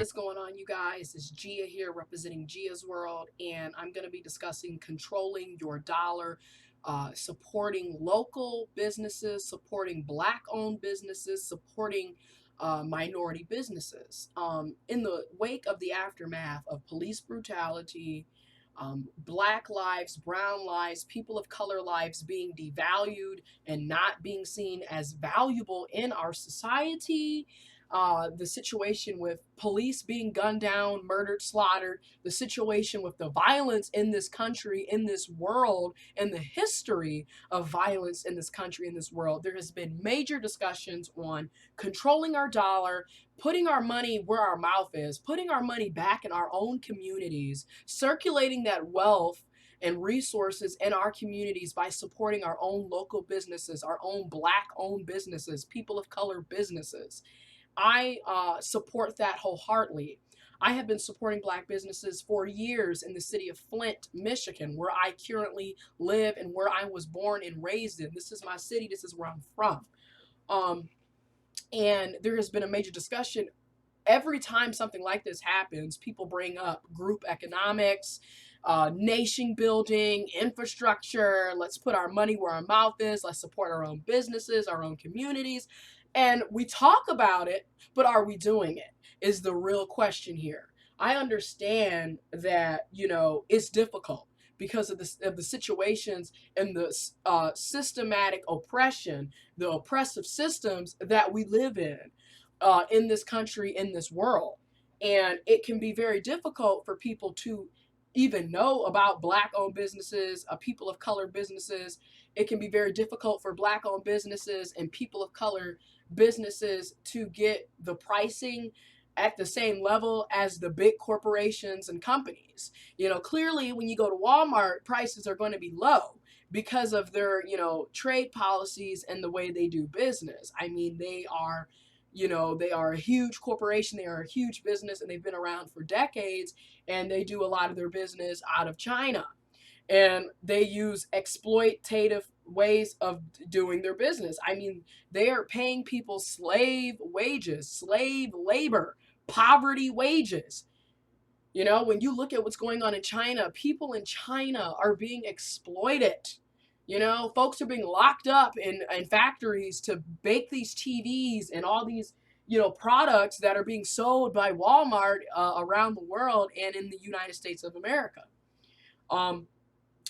is going on, you guys? It's Gia here representing Gia's World, and I'm going to be discussing controlling your dollar, supporting local businesses, supporting Black owned businesses, supporting minority businesses. In the wake of the aftermath of police brutality, Black lives, brown lives, people of color lives being devalued and not being seen as valuable in our society, the situation with police being gunned down, murdered, slaughtered, the situation with the violence in this country, in this world, and the history of violence in this country, in this world. There has been major discussions on controlling our dollar, putting our money where our mouth is, putting our money back in our own communities, circulating that wealth and resources in our communities by supporting our own local businesses, our own Black owned businesses, people of color businesses. I support that wholeheartedly. I have been supporting Black businesses for years in the city of Flint, Michigan, where I currently live and where I was born and raised in. This is my city. This is where I'm from. And there has been a major discussion. Every time something like this happens, people bring up group economics, nation building, infrastructure. Let's put our money where our mouth is. Let's support our own businesses, our own communities. And we talk about it, but are we doing it? Is the real question here. I understand that, it's difficult because of the situations and the systematic oppression, the oppressive systems that we live in this country, in this world. And it can be very difficult for people to even know about Black owned businesses, people of color businesses. It can be very difficult for Black owned businesses and people of color businesses to get the pricing at the same level as the big corporations and companies. Clearly when you go to Walmart, prices are going to be low because of their, trade policies and the way they do business. I mean, they are a huge corporation, they are a huge business, and they've been around for decades, and they do a lot of their business out of China. And they use exploitative ways of doing their business. I mean, they are paying people slave wages, slave labor, poverty wages. When you look at what's going on in China, people in China are being exploited. Folks are being locked up in factories to bake these TVs and all these, products that are being sold by Walmart around the world and in the United States of America.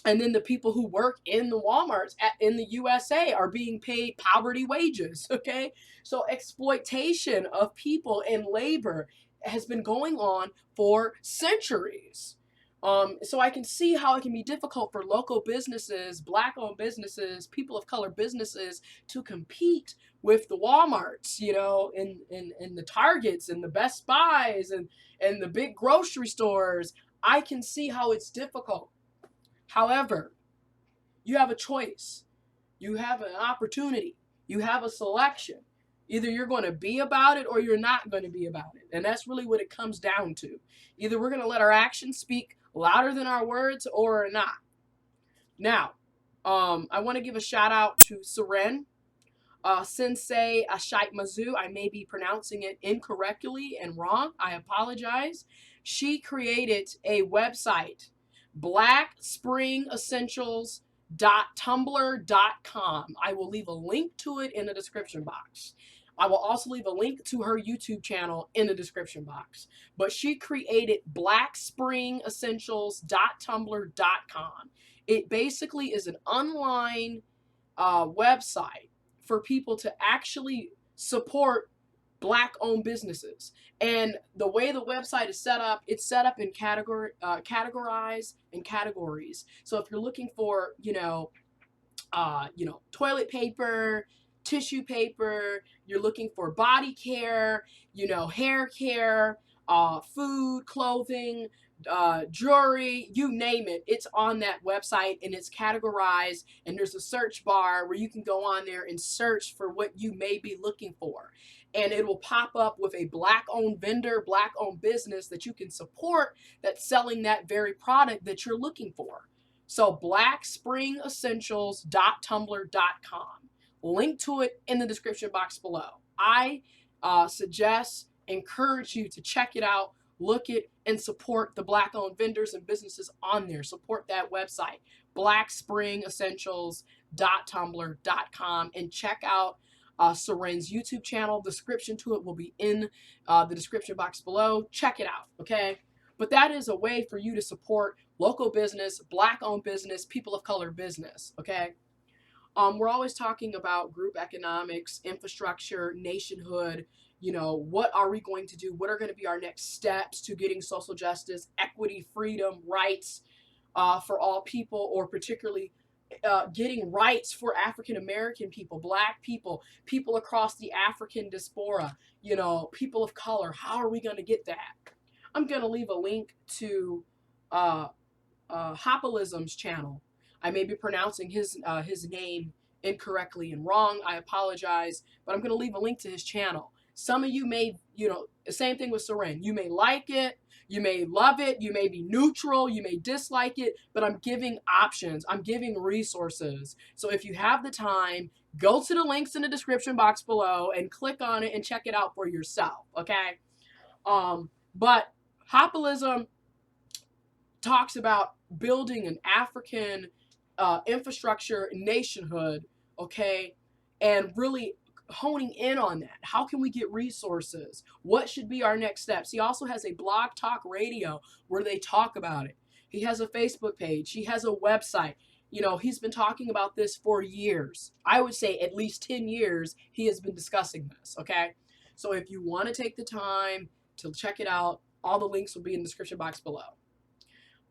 And then the people who work in the Walmarts in the USA are being paid poverty wages, okay? So exploitation of people and labor has been going on for centuries. So I can see how it can be difficult for local businesses, Black-owned businesses, people of color businesses to compete with the Walmarts, and the Targets and the Best Buys and the big grocery stores. I can see how it's difficult. However, you have a choice. You have an opportunity. You have a selection. Either you're going to be about it or you're not going to be about it. And that's really what it comes down to. Either we're going to let our actions speak louder than our words or not. Now, I want to give a shout out to Seren, Sensei Ashite Mazu. I may be pronouncing it incorrectly and wrong. I apologize. She created a website, blackspringessentials.tumblr.com. I will leave a link to it in the description box. I will also leave a link to her YouTube channel in the description box. But she created blackspringessentials.tumblr.com. It basically is an online website for people to actually support Black-owned businesses. And the way the website is set up, it's set up in categorized in categories. So if you're looking for, toilet paper, tissue paper, you're looking for body care, hair care, food, clothing, jewelry, you name it, it's on that website and it's categorized, and there's a search bar where you can go on there and search for what you may be looking for. And it will pop up with a Black-owned vendor, Black-owned business that you can support that's selling that very product that you're looking for. So blackspringessentials.tumblr.com. Link to it in the description box below. I suggest encourage you to check it out, look it, and support the Black-owned vendors and businesses on there. Support that website, blackspringessentials.tumblr.com, and check out Seren's YouTube channel. Description to it will be in the description box below. Check it out, okay? But that is a way for you to support local business, Black-owned business, people of color business, okay? We're always talking about group economics, infrastructure, nationhood. You know, what are we going to do? What are going to be our next steps to getting social justice, equity, freedom, rights for all people, or particularly getting rights for African American people, Black people, people across the African diaspora, you know, people of color. How are we going to get that? I'm going to leave a link to Hopolism's channel. I may be pronouncing his name incorrectly and wrong. I apologize, but I'm going to leave a link to his channel. Some of you may, you know, the same thing with Seren. You may like it, you may love it, you may be neutral, you may dislike it, but I'm giving options. I'm giving resources. So if you have the time, go to the links in the description box below and click on it and check it out for yourself, okay? But Hopolism talks about building an African infrastructure nationhood, okay, and really honing in on that. How can we get resources? What should be our next steps? He also has a blog talk radio where they talk about it. He has a Facebook page. He has a website. You know, he's been talking about this for years. I would say at least 10 years he has been discussing this, okay? So if you want to take the time to check it out, all the links will be in the description box below.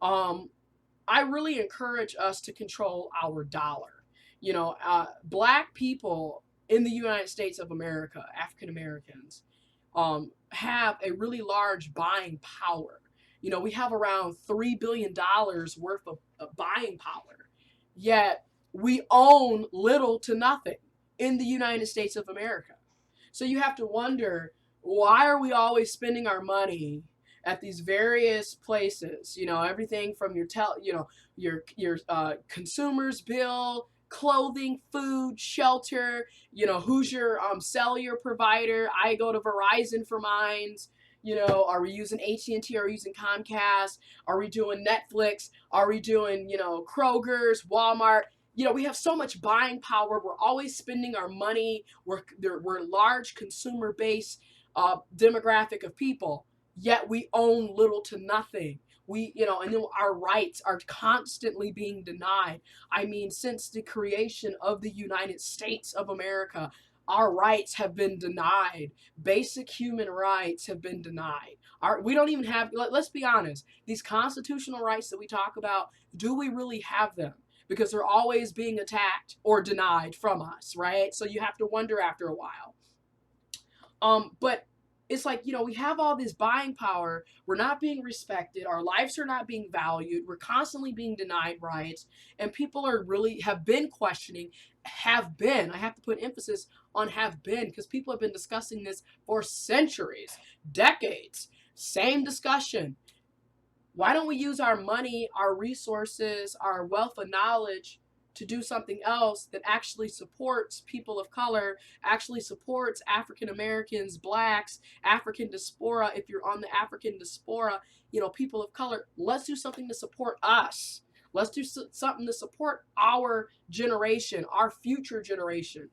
I really encourage us to control our dollar. You know, Black people in the United States of America, African Americans, have a really large buying power. You know, we have around $3 billion worth of buying power, yet we own little to nothing in the United States of America. So you have to wonder, why are we always spending our money at these various places? You know, everything from your consumer's bill, clothing, food, shelter. You know, who's your cellular provider? I go to Verizon for mine. You know, are we using AT&T? Are we using Comcast? Are we doing Netflix? Are we doing, you know, Kroger's, Walmart? You know, we have so much buying power. We're always spending our money. We're large consumer base demographic of people, yet we own little to nothing. We, you know, and then our rights are constantly being denied. I mean, since the creation of the United States of America, our rights have been denied. Basic human rights have been denied. We don't even have, let's be honest, these constitutional rights that we talk about, do we really have them? Because they're always being attacked or denied from us, right? So you have to wonder after a while. But it's like, you know, we have all this buying power. We're not being respected. Our lives are not being valued. We're constantly being denied rights. And people are really have been questioning, have been. I have to put emphasis on have been, because people have been discussing this for centuries, decades. Same discussion. Why don't we use our money, our resources, our wealth of knowledge to do something else that actually supports people of color, actually supports African Americans, Blacks, African diaspora? If you're on the African diaspora, you know, people of color, let's do something to support us. Let's do something to support our generation, our future generation.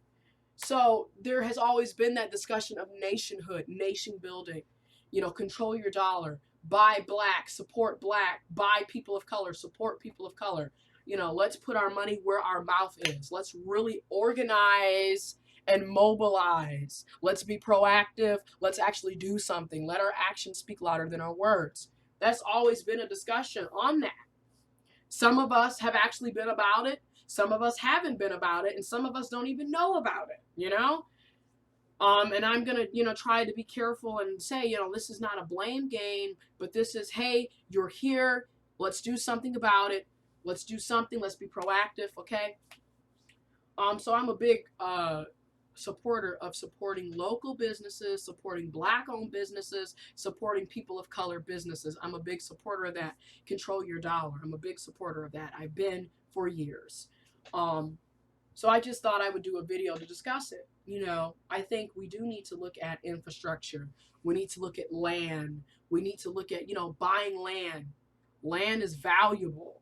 So there has always been that discussion of nationhood, nation building, you know, control your dollar, buy Black, support Black, buy people of color, support people of color. You know, let's put our money where our mouth is. Let's really organize and mobilize. Let's be proactive. Let's actually do something. Let our actions speak louder than our words. That's always been a discussion on that. Some of us have actually been about it. Some of us haven't been about it. And some of us don't even know about it, you know? And I'm going to, you know, try to be careful and say, you know, this is not a blame game, but this is, hey, you're here. Let's do something about it. Let's do something. Let's be proactive, okay? So I'm a big supporter of supporting local businesses, supporting Black-owned businesses, supporting people of color businesses. I'm a big supporter of that. Control your dollar. I'm a big supporter of that. I've been for years. So I just thought I would do a video to discuss it. I think we do need to look at infrastructure. We need to look at land. We need to look at, buying land. Land is valuable.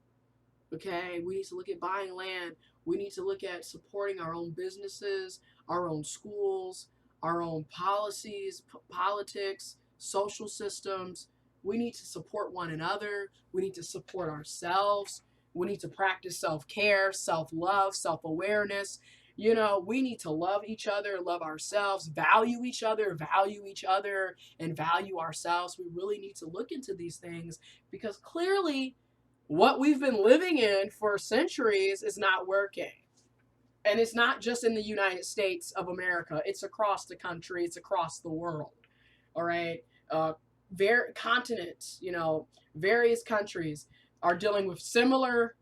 Okay? We need to look at buying land. We need to look at supporting our own businesses, our own schools, our own policies, politics, social systems. We need to support one another. We need to support ourselves. We need to practice self-care, self-love, self-awareness. We need to love each other, love ourselves, value each other, and value ourselves. We really need to look into these things because clearly what we've been living in for centuries is not working. And it's not just in the United States of America. It's across the country. It's across the world. All right. Continents, various countries are dealing with similar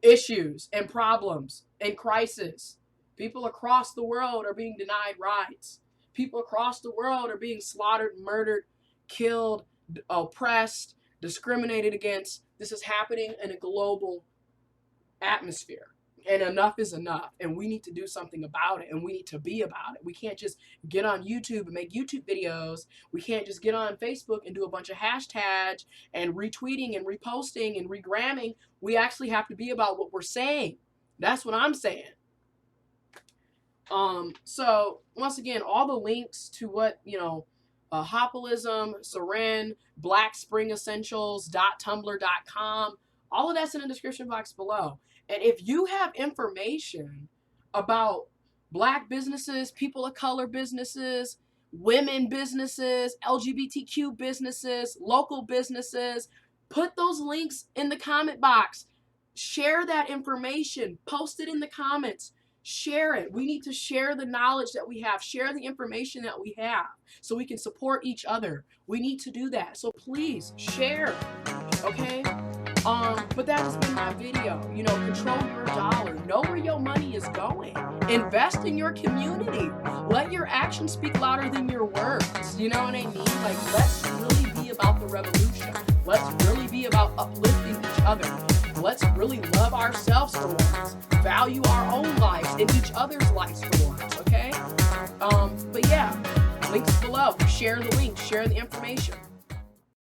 issues and problems and crises. People across the world are being denied rights. People across the world are being slaughtered, murdered, killed, oppressed, discriminated against. This is happening in a global atmosphere. And enough is enough. And we need to do something about it. And we need to be about it. We can't just get on YouTube and make YouTube videos. We can't just get on Facebook and do a bunch of hashtags and retweeting and reposting and regramming. We actually have to be about what we're saying. That's what I'm saying. So once again, all the links to what, Hopolism, Seren, blackspringessentials.tumblr.com, all of that's in the description box below. And if you have information about Black businesses, people of color businesses, women businesses, LGBTQ businesses, local businesses, put those links in the comment box. Share that information. Post it in the comments. Share it. We need to share the knowledge that we have. Share the information that we have so we can support each other. We need to do that. So please share. Okay? But that has been my video. Control your dollar. Know where your money is going. Invest in your community. Let your actions speak louder than your words. You know what I mean? Let's really be about the revolution. Let's really be about uplifting each other. Let's really love ourselves for once. Value our own lives and each other's lives for once, okay? But yeah, links below. Share the link. Share the information.